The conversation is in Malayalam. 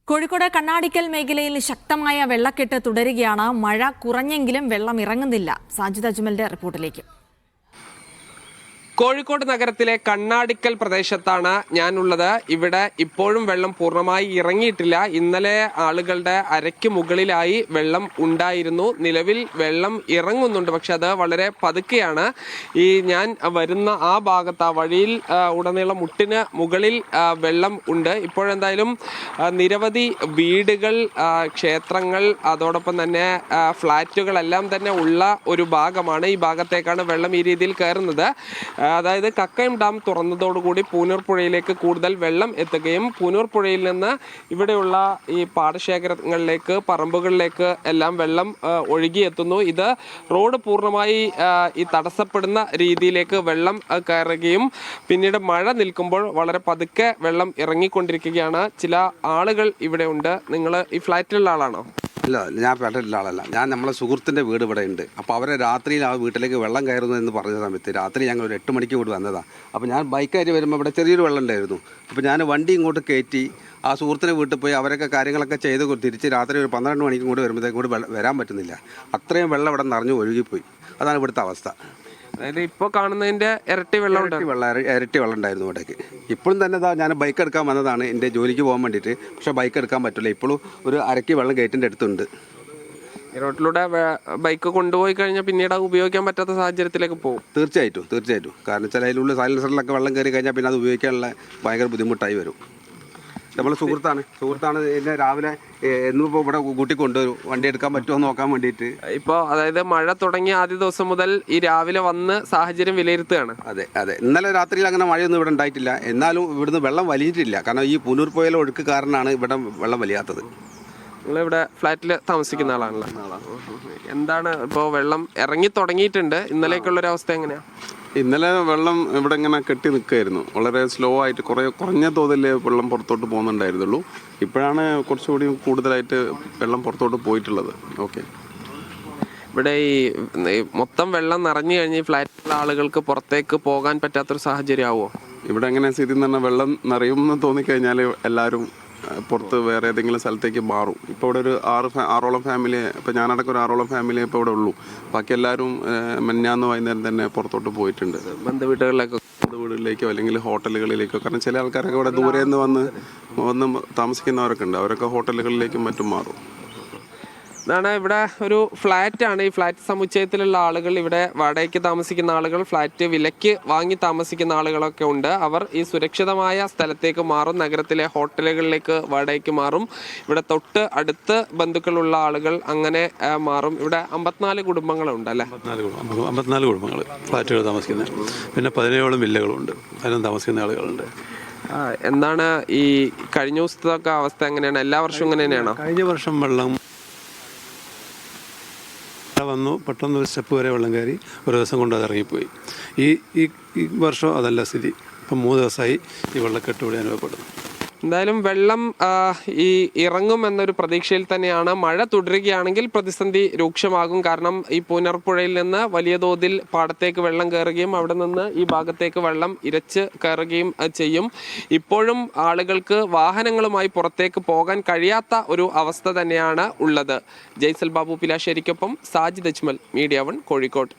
കോഴിക്കോട് കണ്ണാടിക്കൽ മേഖലയിൽ ശക്തമായ വെള്ളക്കെട്ട് തുടരുകയാണ്. മഴ കുറഞ്ഞെങ്കിലും വെള്ളം ഇറങ്ങുന്നില്ല. സാജിദ് അജ്മലിന്റെ റിപ്പോർട്ടിലേക്ക്. കോഴിക്കോട് നഗരത്തിലെ കണ്ണാടിക്കൽ പ്രദേശത്താണ് ഞാനുള്ളത്. ഇവിടെ ഇപ്പോഴും വെള്ളം പൂർണ്ണമായി ഇറങ്ങിയിട്ടില്ല. ഇന്നലെ ആളുകളുടെ അരയ്ക്ക് മുകളിലായി വെള്ളം ഉണ്ടായിരുന്നു. നിലവിൽ വെള്ളം ഇറങ്ങുന്നുണ്ട്, പക്ഷെ അത് വളരെ പതുക്കെയാണ്. ഞാൻ വരുന്ന ആ ഭാഗത്ത് ആ വഴിയിൽ ഉടനീളം മുട്ടിന് മുകളിൽ വെള്ളം ഉണ്ട്. ഇപ്പോഴെന്തായാലും നിരവധി വീടുകൾ, ക്ഷേത്രങ്ങൾ, അതോടൊപ്പം തന്നെ ഫ്ലാറ്റുകളെല്ലാം തന്നെ ഉള്ള ഒരു ഭാഗമാണ്. ഈ ഭാഗത്തേക്കാണ് വെള്ളം ഈ രീതിയിൽ കയറുന്നത്. അതായത് കക്കയം ഡാം തുറന്നതോടുകൂടി പൂനൂർ പുഴയിലേക്ക് കൂടുതൽ വെള്ളം എത്തുകയും പൂനൂർ പുഴയിൽ നിന്ന് ഇവിടെയുള്ള ഈ പാടശേഖരങ്ങളിലേക്ക്, പറമ്പുകളിലേക്ക് എല്ലാം വെള്ളം ഒഴുകിയെത്തുന്നു. ഇത് റോഡ് പൂർണ്ണമായി ഈ തടസ്സപ്പെടുന്ന രീതിയിലേക്ക് വെള്ളം കയറുകയും പിന്നീട് മഴ നിൽക്കുമ്പോൾ വളരെ പതുക്കെ വെള്ളം ഇറങ്ങിക്കൊണ്ടിരിക്കുകയാണ്. ചില ആളുകൾ ഇവിടെ ഉണ്ട്. നിങ്ങൾ ഈ ഫ്ലാറ്റിലുള്ള ആളാണോ? ഇല്ല, ഞാൻ ഫ്ലാറ്റിലുള്ള ആളല്ല. ഞാൻ നമ്മളെ സുഹൃത്തിൻ്റെ വീട് ഇവിടെ ഉണ്ട്. അപ്പോൾ അവരെ രാത്രിയിൽ ആ വീട്ടിലേക്ക് വെള്ളം കയറുന്നു എന്ന് പറഞ്ഞ സമയത്ത് രാത്രി ഞങ്ങൾ ഒരു 8 മണിക്ക് ഇവിടെ വന്നതാണ്. അപ്പോൾ ഞാൻ ബൈക്കായിട്ട് വരുമ്പോൾ ഇവിടെ ചെറിയൊരു വെള്ളം ഉണ്ടായിരുന്നു. അപ്പോൾ ഞാൻ വണ്ടി ഇങ്ങോട്ട് കയറ്റി ആ സുഹൃത്തിൻ്റെ വീട്ടിൽ പോയി അവരൊക്കെ കാര്യങ്ങളൊക്കെ ചെയ്ത് തിരിച്ച് രാത്രി ഒരു 12 മണിക്കും കൂടി വരുമ്പോഴത്തേക്കും കൂടി വരാൻ പറ്റുന്നില്ല. അത്രയും വെള്ളം ഇവിടെ നിറഞ്ഞു ഒഴുകിപ്പോയി. അതാണ് ഇവിടുത്തെ അവസ്ഥ. അതായത് ഇപ്പോൾ കാണുന്നതിൻ്റെ ഇരട്ടി വെള്ളം ഉണ്ടായിരുന്നു ഇവിടേക്ക്. ഇപ്പോഴും തന്നെ ഞാൻ ബൈക്ക് എടുക്കാൻ വന്നതാണ് എൻ്റെ ജോലിക്ക് പോകാൻ വേണ്ടിയിട്ട്. പക്ഷേ ബൈക്ക് എടുക്കാൻ പറ്റില്ല. ഇപ്പോഴും ഒരു അരക്കി വെള്ളം ഗേറ്റിൻ്റെ അടുത്തുണ്ട്. റോഡിലൂടെ ബൈക്ക് കൊണ്ടുപോയി കഴിഞ്ഞാൽ പിന്നീട് അത് ഉപയോഗിക്കാൻ പറ്റാത്ത സാഹചര്യത്തിലേക്ക് പോകും. തീർച്ചയായിട്ടും. കാരണം വെച്ചാൽ അതിലുള്ള സൈലൻസറിലൊക്കെ വെള്ളം കയറി കഴിഞ്ഞാൽ പിന്നെ അത് ഉപയോഗിക്കാനുള്ള ഭയങ്കര ബുദ്ധിമുട്ടായി വരും. നമ്മൾ സുഹൃത്താണ് എന്നെ രാവിലെ എന്നിപ്പോൾ ഇവിടെ കൂട്ടി കൊണ്ടുവരും, വണ്ടി എടുക്കാൻ പറ്റുമോ നോക്കാൻ വേണ്ടിയിട്ട്. ഇപ്പോൾ അതായത് മഴ തുടങ്ങിയ ആദ്യ ദിവസം മുതൽ ഈ രാവിലെ വന്ന് സാഹചര്യം വിലയിരുത്തുകയാണ്. അതെ. ഇന്നലെ രാത്രിയിൽ അങ്ങനെ മഴയൊന്നും ഇവിടെ ഉണ്ടായിട്ടില്ല. എന്നാലും ഇവിടുന്ന് വെള്ളം വലിയിട്ടില്ല. കാരണം ഈ പൂനൂർ പുഴയിലെ ഒഴുക്ക് കാരണമാണ് ഇവിടെ വെള്ളം വലിയാത്തത്. നിങ്ങളിവിടെ ഫ്ലാറ്റിൽ താമസിക്കുന്ന ആളാണല്ലോ. എന്താണ് ഇപ്പോൾ വെള്ളം ഇറങ്ങി തുടങ്ങിയിട്ടുണ്ട്. ഇന്നലേക്കുള്ളൊരു അവസ്ഥ എങ്ങനെയാണ്? ഇന്നലെ വെള്ളം ഇവിടെ ഇങ്ങനെ കെട്ടി നിൽക്കുകയായിരുന്നു. വളരെ സ്ലോ ആയിട്ട് കുറഞ്ഞ തോതിൽ വെള്ളം പുറത്തോട്ട് പോകുന്നുണ്ടായിരുന്നുള്ളൂ. ഇപ്പോഴാണ് കുറച്ചുകൂടി കൂടുതലായിട്ട് വെള്ളം പുറത്തോട്ട് പോയിട്ടുള്ളത്. ഓക്കെ, ഇവിടെ ഈ മൊത്തം വെള്ളം നിറഞ്ഞു കഴിഞ്ഞ് ഫ്ലാറ്റിലുള്ള ആളുകൾക്ക് പുറത്തേക്ക് പോകാൻ പറ്റാത്തൊരു സാഹചര്യം ആവുമോ? ഇവിടെ എങ്ങനെ സ്ഥിതി എന്ന് പറഞ്ഞാൽ വെള്ളം നിറയുമെന്ന് തോന്നിക്കഴിഞ്ഞാൽ എല്ലാവരും പുറത്ത് വേറെ ഏതെങ്കിലും സ്ഥലത്തേക്ക് മാറും. ഇപ്പോൾ ഇവിടെ ഒരു 6ഓളം ഫാമിലി, ഇപ്പോൾ ഞാനടക്കം ഒരു 6ഓളം ഫാമിലി ഇപ്പോൾ ഇവിടെ ഉള്ളൂ. ബാക്കി എല്ലാവരും മെഞ്ഞാന്ന് വൈകുന്നേരം തന്നെ പുറത്തോട്ട് പോയിട്ടുണ്ട്. ബന്ധുവീടുകളിലേക്കോ അല്ലെങ്കിൽ ഹോട്ടലുകളിലേക്കോ. കാരണം ചില ആൾക്കാരൊക്കെ ഇവിടെ ദൂരെ നിന്ന് വന്ന് താമസിക്കുന്നവരൊക്കെ ഉണ്ട്. അവരൊക്കെ ഹോട്ടലുകളിലേക്കും മറ്റും മാറും. ഇതാണ് ഇവിടെ ഒരു ഫ്ലാറ്റാണ്. ഈ ഫ്ലാറ്റ് സമുച്ചയത്തിലുള്ള ആളുകൾ, ഇവിടെ വാടകയ്ക്ക് താമസിക്കുന്ന ആളുകൾ, ഫ്ലാറ്റ് വിലയ്ക്ക് വാങ്ങി താമസിക്കുന്ന ആളുകളൊക്കെ ഉണ്ട്. അവർ ഈ സുരക്ഷിതമായ സ്ഥലത്തേക്ക് മാറും. നഗരത്തിലെ ഹോട്ടലുകളിലേക്ക് വാടകയ്ക്ക് മാറും. ഇവിടെ തൊട്ട് അടുത്ത് ബന്ധുക്കളുള്ള ആളുകൾ അങ്ങനെ മാറും. ഇവിടെ 54 കുടുംബങ്ങളുണ്ട് അല്ലേ? 54 കുടുംബങ്ങൾ ഫ്ലാറ്റുകൾ താമസിക്കുന്നത്. പിന്നെ 17ഓളം വില്ലകളുണ്ട്. അതിനും താമസിക്കുന്ന ആളുകളുണ്ട്. എന്താണ് ഈ കഴിഞ്ഞ ദിവസത്തെ അവസ്ഥ എങ്ങനെയാണ്? എല്ലാ വർഷവും ഇങ്ങനെ തന്നെയാണോ? കഴിഞ്ഞ വർഷം വെള്ളം വന്നു, പെട്ടെന്ന് ഒരു സ്റ്റെപ്പ് വരെ വെള്ളം കയറി ഒരു ദിവസം കൊണ്ട് അത് ഇറങ്ങിപ്പോയി. ഈ വർഷം അതല്ല സ്ഥിതി. ഇപ്പം 3 ദിവസമായി ഈ വെള്ളക്കെട്ട് ഇവിടെ അനുഭവപ്പെടുന്നു. എന്തായാലും വെള്ളം ഈ ഇറങ്ങും എന്നൊരു പ്രതീക്ഷയിൽ തന്നെയാണ്. മഴ തുടരുകയാണെങ്കിൽ പ്രതിസന്ധി രൂക്ഷമാകും. കാരണം ഈ പൂനർപ്പുഴയിൽ നിന്ന് വലിയ തോതിൽ പാടത്തേക്ക് വെള്ളം കയറുകയും അവിടെ നിന്ന് ഈ ഭാഗത്തേക്ക് വെള്ളം ഇരച്ച് കയറുകയും ചെയ്യും. ഇപ്പോഴും ആളുകൾക്ക് വാഹനങ്ങളുമായി പുറത്തേക്ക് പോകാൻ കഴിയാത്ത ഒരു അവസ്ഥ തന്നെയാണ് ഉള്ളത്. ജയ്സൽ ബാബു പിലാശ്ശേരിക്കൊപ്പം സാജിദ് അജ്മൽ, മീഡിയ 1 കോഴിക്കോട്.